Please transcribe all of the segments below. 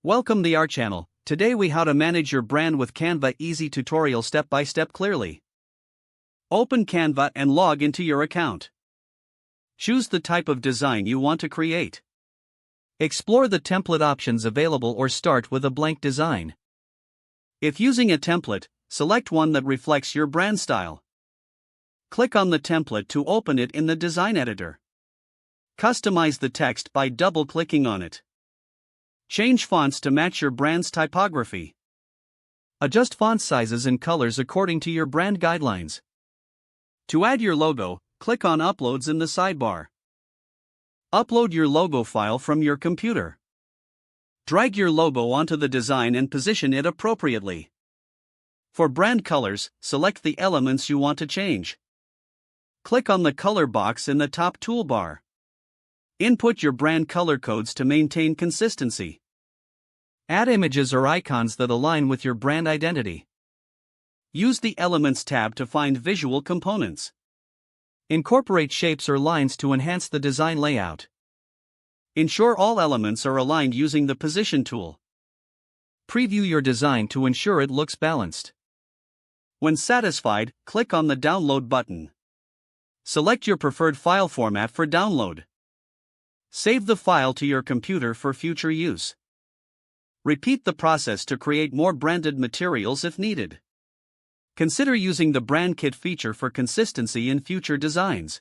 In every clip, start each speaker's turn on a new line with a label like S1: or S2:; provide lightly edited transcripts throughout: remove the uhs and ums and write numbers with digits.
S1: Welcome to our channel. Today we how to manage your brand with Canva easy tutorial step by step clearly. Open Canva and log into your account. Choose the type of design you want to create. Explore the template options available or start with a blank design. If using a template, select one that reflects your brand style. Click on the template to open it in the design editor. Customize the text by double-clicking on it. Change fonts to match your brand's typography. Adjust font sizes and colors according to your brand guidelines. To add your logo, click on Uploads in the sidebar. Upload your logo file from your computer. Drag your logo onto the design and position it appropriately. For brand colors, select the elements you want to change. Click on the color box in the top toolbar. Input your brand color codes to maintain consistency. Add images or icons that align with your brand identity. Use the Elements tab to find visual components. Incorporate shapes or lines to enhance the design layout. Ensure all elements are aligned using the Position tool. Preview your design to ensure it looks balanced. When satisfied, click on the Download button. Select your preferred file format for download. Save the file to your computer for future use. Repeat the process to create more branded materials if needed. Consider using the Brand Kit feature for consistency in future designs.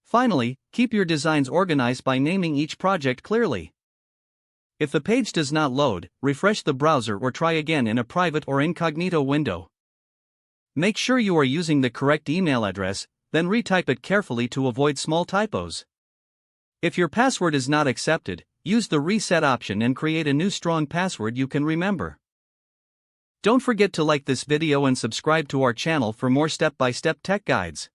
S1: Finally, keep your designs organized by naming each project clearly. If the page does not load, refresh the browser or try again in a private or incognito window. Make sure you are using the correct email address, then retype it carefully to avoid small typos. If your password is not accepted, use the reset option and create a new strong password you can remember. Don't forget to like this video and subscribe to our channel for more step-by-step tech guides.